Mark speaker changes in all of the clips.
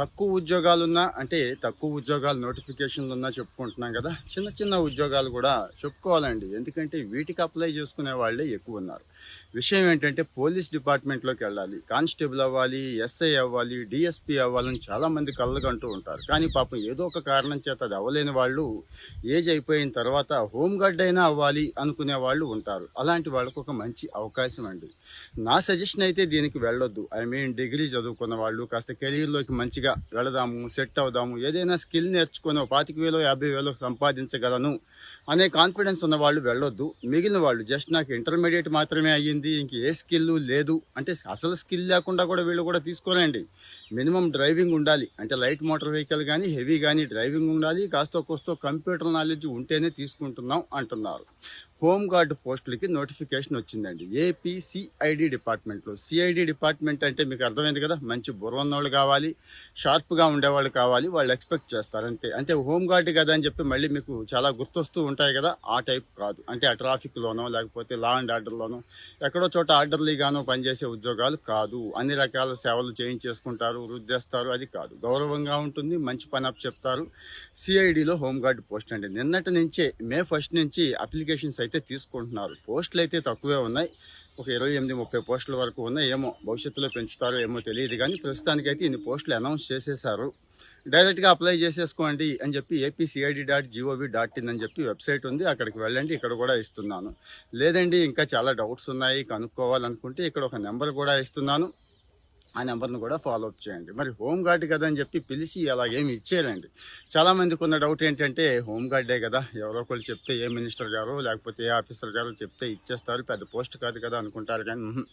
Speaker 1: తక్కువ ఉద్యోగాలున్నా అంటే తక్కువ ఉద్యోగాలు నోటిఫికేషన్లున్నా చెప్పుకుంటున్నాం కదా. చిన్న చిన్న ఉద్యోగాలు కూడా చెప్పుకోవాలండి. ఎందుకంటే వీటికి అప్లై చేసుకునే వాళ్ళే ఎక్కువ ఉన్నారు. విషయం ఏంటంటే పోలీస్ డిపార్ట్మెంట్లోకి వెళ్ళాలి, కానిస్టేబుల్ అవ్వాలి, ఎస్ఐ అవ్వాలి, డిఎస్పీ అవ్వాలని చాలామంది కళ్ళకంటూ ఉంటారు. కానీ పాపం ఏదో ఒక కారణం చేత అది అవ్వలేని వాళ్ళు ఏజ్ అయిపోయిన తర్వాత హోంగార్డ్ అయినా అవ్వాలి అనుకునే వాళ్ళు ఉంటారు. అలాంటి వాళ్ళకు ఒక మంచి అవకాశం అండి. నా సజెషన్ అయితే దీనికి వెళ్ళొద్దు. డిగ్రీ చదువుకున్న వాళ్ళు కాస్త కెరీర్లోకి మంచిగా వెళదాము, సెట్ అవుదాము, ఏదైనా స్కిల్ నేర్చుకుని 25,000 50,000 సంపాదించగలను అనే కాన్ఫిడెన్స్ ఉన్న వాళ్ళు వెళ్ళొద్దు. మిగిలిన వాళ్ళు జస్ట్ నాకు ఇంటర్మీడియట్ మాత్రమే అయ్యింది, ఇంక ఏ స్కిల్ లేదు అంటే అసలు స్కిల్ లేకుండా కూడా వీళ్ళు కూడా తీసుకోలేండి. మినిమం డ్రైవింగ్ ఉండాలి, అంటే లైట్ మోటార్ వెహికల్ కానీ హెవీ కానీ డ్రైవింగ్ ఉండాలి, కాస్తో కోస్తో కంప్యూటర్ నాలెడ్జ్ ఉంటేనే తీసుకుంటున్నాం అంటున్నారు. హోమ్ గార్డ్ పోస్టులకి నోటిఫికేషన్ వచ్చిందండి ఏపీ సిఐడి డిపార్ట్మెంట్లో. సిఐడి డిపార్ట్మెంట్ అంటే మీకు అర్థమైంది కదా, మంచి బుర్ర ఉన్నవాళ్ళు కావాలి, షార్ప్గా ఉండేవాళ్ళు కావాలి, వాళ్ళు ఎక్స్పెక్ట్ చేస్తారు అంతే. అంటే హోమ్ గార్డ్ కదా అని చెప్పి మళ్ళీ మీకు చాలా గుర్తొస్తూ ఉంటాయి కదా, ఆ టైప్ కాదు. అంటే ఆ ట్రాఫిక్లోనో లేకపోతే లా అండ్ ఆర్డర్లోనో ఎక్కడో చోట ఆర్డర్లీగానో పనిచేసే ఉద్యోగాలు కాదు. అన్ని రకాల సేవలు చేయించేసుకుంటారు, వృద్ధేస్తారు, అది కాదు. గౌరవంగా ఉంటుంది, మంచి పని అప్ చెప్తారు. సిఐడిలో హోమ్ గార్డ్ పోస్ట్ అండి. నిన్నటి నుంచే మే 1 నుంచి అప్లికేషన్స్ అయితే తీసుకుంటున్నారు. పోస్టులు అయితే తక్కువే ఉన్నాయి, ఒక 28-30 పోస్టుల వరకు ఉన్నాయి. ఏమో భవిష్యత్తులో పెంచుతారో ఏమో తెలియదు, కానీ ప్రస్తుతానికైతే ఇన్ని పోస్టులు అనౌన్స్ చేసేశారు. డైరెక్ట్గా అప్లై చేసేసుకోండి అని చెప్పి apcid.gov.in అని చెప్పి వెబ్సైట్ ఉంది, అక్కడికి వెళ్ళండి. ఇక్కడ కూడా ఇస్తున్నాను. లేదండి ఇంకా చాలా డౌట్స్ ఉన్నాయి కనుక్కోవాలనుకుంటే ఇక్కడ ఒక నెంబర్ కూడా ఇస్తున్నాను, ఆ నెంబర్ను కూడా ఫాలో అప్ చేయండి. మరి హోమ్ గార్డ్ కదా అని చెప్పి పిలిచి అలాగేమి ఇచ్చేయాలండి. చాలామందికి ఉన్న డౌట్ ఏంటంటే హోమ్ గార్డే కదా, ఎవరో ఒకళ్ళు చెప్తే ఏ మినిస్టర్ గారో లేకపోతే ఏ ఆఫీసర్ గారో చెప్తే ఇచ్చేస్తారు, పెద్ద పోస్ట్ కాదు కదా అనుకుంటారు. కానీ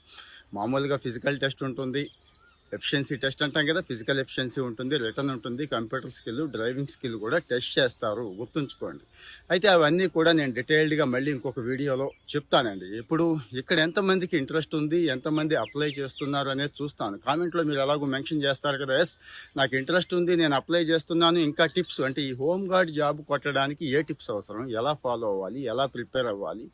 Speaker 1: మామూలుగా ఫిజికల్ టెస్ట్ ఉంటుంది, ఎఫిషియన్సీ టెస్ట్ అంటాం కదా, ఫిజికల్ ఎఫిషియన్సీ ఉంటుంది, రిటర్న్ ఉంటుంది, కంప్యూటర్ స్కిల్, డ్రైవింగ్ స్కిల్ కూడా టెస్ట్ చేస్తారు, గుర్తుంచుకోండి. అయితే అవన్నీ కూడా నేను డీటెయిల్డ్గా మళ్ళీ ఇంకొక వీడియోలో చెప్తానండి. ఇప్పుడు ఇక్కడ ఎంతమందికి ఇంట్రెస్ట్ ఉంది, ఎంతమంది అప్లై చేస్తున్నారు అనేది చూస్తాను. కామెంట్లో మీరు ఎలాగో మెన్షన్ చేస్తారు కదా, ఎస్ నాకు ఇంట్రెస్ట్ ఉంది, నేను అప్లై చేస్తున్నాను, ఇంకా టిప్స్ అంటే ఈ హోమ్ గార్డ్ జాబ్ కొట్టడానికి ఏ టిప్స్ అవసరం, ఎలా ఫాలో అవ్వాలి, ఎలా ప్రిపేర్ అవ్వాలి,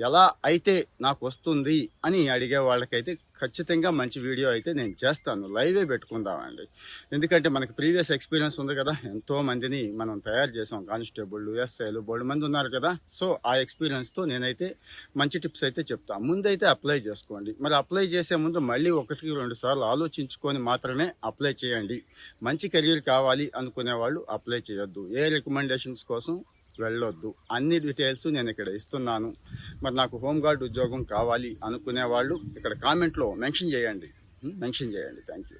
Speaker 1: ఎలా అయితే నాకు వస్తుంది అని అడిగే వాళ్ళకైతే ఖచ్చితంగా మంచి వీడియో అయితే నేను చేస్తాను. లైవే పెట్టుకుందామండి. ఎందుకంటే మనకి ప్రీవియస్ ఎక్స్పీరియన్స్ ఉంది కదా, ఎంతో మందిని మనం తయారు చేసాం, కానిస్టేబుల్, ఎస్ఐలు బోల్డ్ మంది ఉన్నారు కదా. సో ఆ ఎక్స్పీరియన్స్తో నేనైతే మంచి టిప్స్ అయితే చెప్తాను. ముందైతే అప్లై చేసుకోండి. మరి అప్లై చేసే ముందు మళ్ళీ 1-2 సార్లు ఆలోచించుకొని మాత్రమే అప్లై చేయండి. మంచి కెరీర్ కావాలి అనుకునే వాళ్ళు అప్లై చేయొద్దు, ఏ రికమెండేషన్స్ కోసం వెళ్ళొద్దు. అన్ని డీటెయిల్స్ నేను ఇక్కడ ఇస్తున్నాను. మరి నాకు హోమ్ గార్డ్ ఉద్యోగం కావాలి అనుకునే వాళ్ళు ఇక్కడ కామెంట్లో మెన్షన్ చేయండి. Thank you.